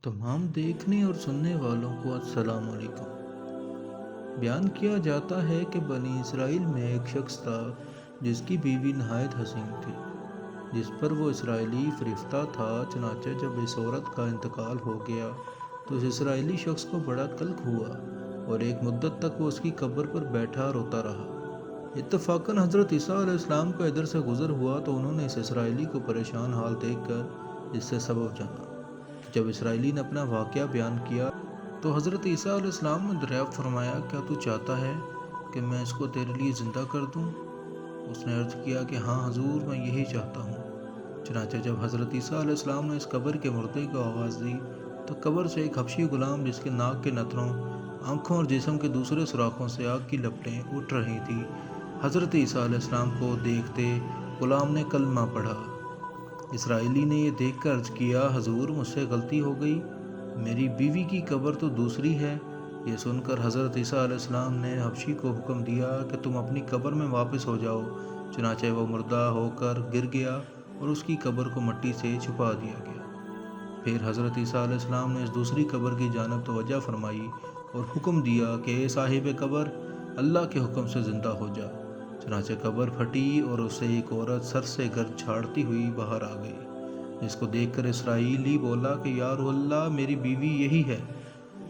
तमाम देखने और सुनने वालों को अस्सलाम वालेकुम। बयान किया जाता है कि बनी इसराइल में एक शख्स था जिसकी बीवी नहायत हसीन थी, जिस पर वो इसराइली फरिश्ता था। चनाचे जब इस औरत का इंतकाल हो गया तो उस इसराइली शख्स को बड़ा कल्क हुआ और एक मुद्दत तक वो उसकी कब्र पर बैठा रोता रहा। इत्तफाकन हज़रत ईसा अलैहिस्सलाम को इधर से गुज़र हुआ तो उन्होंने इस इसराइली को परेशान हाल देखकर इससे सबब जाना। जब इसराइली ने अपना वाक़या बयान किया तो हज़रत ईसा अलैहिस्सलाम ने दरियाफ़्त फरमाया, क्या तू चाहता है कि मैं इसको तेरे लिए ज़िंदा कर दूँ? उसने अर्ज़ किया कि हाँ हजूर, मैं यही चाहता हूँ। चनाचे जब हज़रत ईसा अलैहिस्सलाम ने इस कब्र के मुर्दे को आवाज़ दी तो कब्र से एक हबशी गुलाम, जिसके नाक के नथनों, आँखों और जिस्म के दूसरे सुराखों से आग की लपटें उठ रही थी, हज़रत ईसा अलैहिस्सलाम को देखते गुलाम ने कलमा पढ़ा। इसराइली ने यह देख कर अर्ज़ किया, हजूर मुझसे गलती हो गई, मेरी बीवी की कब्र तो दूसरी है। ये सुनकर हज़रत ईसा अलैहिस्सलाम ने हबशी को हुक्म दिया कि तुम अपनी कब्र में वापस हो जाओ। चनाचे वो मुर्दा होकर गिर गया और उसकी कब्र को मिट्टी से छुपा दिया गया। फिर हज़रत ईसा अलैहिस्सलाम ने इस दूसरी कब्र की जानब तवज्जो फरमाई और हुक्म दिया कि ए साहिब कब्र, अल्लाह के हुक्म से ज़िंदा हो जा। चनाचे कब्र फटी और उससे एक औरत सर से गर्द झाड़ती हुई बाहर आ गई, जिसको देखकर इसराइली बोला कि या अल्लाह, मेरी बीवी यही है।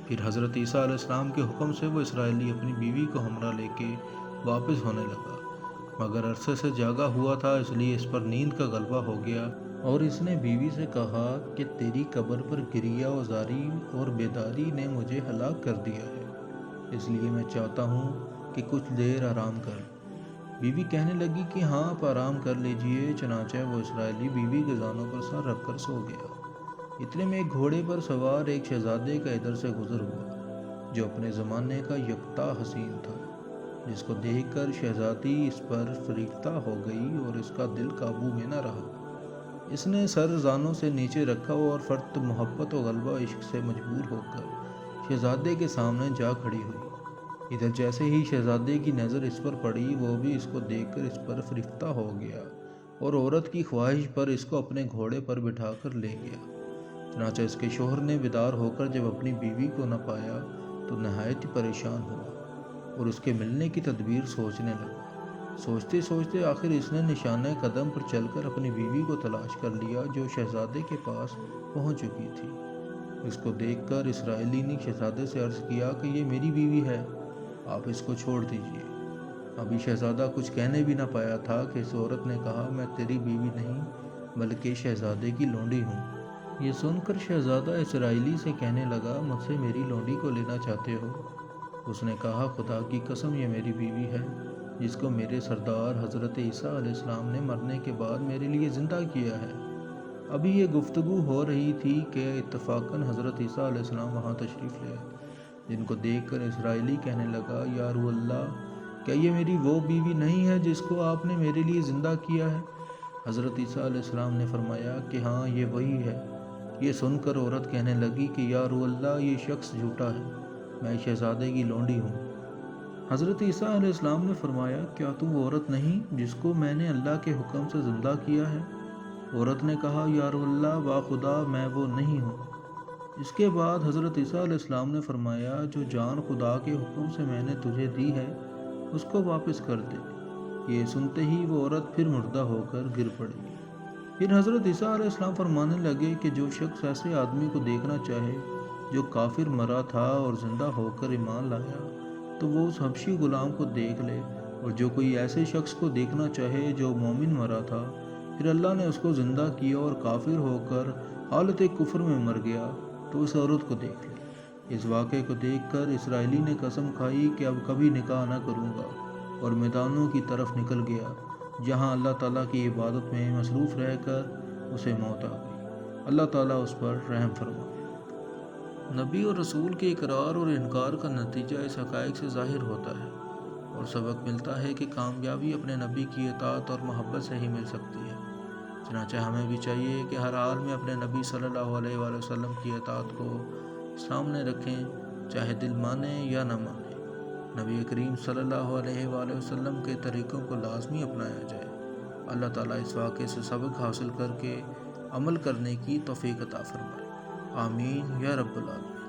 फिर हज़रत ईसा अलैहिस्सलाम के हुक्म से वो इसराइली अपनी बीवी को हमरा लेके वापस होने लगा, मगर अरसे से जागा हुआ था, इसलिए इस पर नींद का गलबा हो गया और इसने बीवी से कहा कि तेरी कब्र पर गिरिया वजारी और बेदारी ने मुझे हलाक कर दिया है, इसलिए मैं चाहता हूँ कि कुछ देर आराम कर। बीवी कहने लगी कि हाँ, आप आराम कर लीजिए। चनाचे वो इसराइली बीवी के जानों पर सर रखकर सो गया। इतने में एक घोड़े पर सवार एक शहजादे का इधर से गुजर हुआ, जो अपने ज़माने का यकता हसीन था, जिसको देखकर शहजादी इस पर फरीफ्ता हो गई और इसका दिल काबू में न रहा। इसने सर जानों से नीचे रखा और फर्त मोहब्बत और गलबा इश्क से मजबूर होकर शहजादे के सामने जा खड़ी हुई। इधर जैसे ही शहजादे की नज़र इस पर पड़ी, वो भी इसको देखकर इस पर फरिफ्ता हो गया और औरत की ख्वाहिश पर इसको अपने घोड़े पर बिठाकर ले गया। चनाचे इसके शोहर ने बेदार होकर जब अपनी बीवी को न पाया तो नहायत ही परेशान हुआ और उसके मिलने की तदबीर सोचने लगा। सोचते सोचते आखिर इसने निशाने कदम पर चलकर अपनी बीवी को तलाश कर लिया, जो शहजादे के पास पहुंच चुकी थी। इसको देखकर इसराइली ने शहजादे से अर्ज़ किया कि ये मेरी बीवी है, आप इसको छोड़ दीजिए। अभी शहजादा कुछ कहने भी ना पाया था कि इस औरत ने कहा, मैं तेरी बीवी नहीं बल्कि शहजादे की लौंडी हूँ। ये सुनकर शहजादा इसराइली से कहने लगा, मुझसे मेरी लौंडी को लेना चाहते हो? उसने कहा, खुदा की कसम, ये मेरी बीवी है, जिसको मेरे सरदार हज़रत ईसा अलैहिस्सलाम ने मरने के बाद मेरे लिए ज़िंदा किया है। अभी ये गुफ्तगू हो रही थी कि इत्तफाकन हज़रत ईसा अलैहिस्सलाम वहाँ तशरीफ़ ले आए, जिनको देखकर इसराइली कहने लगा, या अल्लाह, क्या ये मेरी वो बीवी नहीं है जिसको आपने मेरे लिए ज़िंदा किया है? हज़रत ईसा अलैहिस्सलाम ने फरमाया कि हाँ, ये वही है। ये सुनकर औरत कहने लगी कि या अल्लाह, ये शख्स झूठा है, मैं शहजादे की लौंडी हूँ। हज़रत ईसा अलैहिस्सलाम ने फरमाया, क्या तू वो औरत नहीं जिसको मैंने अल्लाह के हुक्म से ज़िंदा किया है? औरत ने कहा, या अल्लाह, वा खुदा, मैं वो नहीं हूँ। इसके बाद हज़रत ईसा अलैहिस्सलाम ने फरमाया, जो जान खुदा के हुक्म से मैंने तुझे दी है उसको वापस कर दे। ये सुनते ही वो औरत फिर मुर्दा होकर गिर पड़ी। फिर हज़रत ईसा अलैहिस्सलाम फरमाने लगे कि जो शख्स ऐसे आदमी को देखना चाहे जो काफिर मरा था और ज़िंदा होकर ईमान लाया, तो वो उस हबशी गुलाम को देख ले, और जो कोई ऐसे शख्स को देखना चाहे जो मोमिन मरा था, फिर अल्लाह ने उसको ज़िंदा किया और काफिर होकर हालत कुफ्र में मर गया, तो उस औरत को देख ले। इस वाक़े को देखकर इसराइली ने कसम खाई कि अब कभी निकाह न करूँगा, और मैदानों की तरफ निकल गया, जहाँ अल्लाह ताला की इबादत में मसरूफ़ रहकर उसे मौत आ गई। अल्लाह ताला उस पर रहम फरमाए। नबी और रसूल के इकरार और इनकार का नतीजा इस हक़ाइक़ से ज़ाहिर होता है और सबक मिलता है कि कामयाबी अपने नबी की इताअत और मोहब्बत से ही मिल सकती है। चनाचे हमें भी चाहिए कि हर हाल में अपने नबी सल्लल्लाहु अलैहि वसल्लम की इताअत को सामने रखें, चाहे दिल माने या न माने। نبی کریم صلی اللہ علیہ وآلہ وسلم کے طریقوں کو لازمی اپنایا جائے۔ اللہ تعالیٰ اس واقعے سے سبق حاصل کر کے عمل کرنے کی توفیق عطا فرمائے۔ آمین یا رب العالمین۔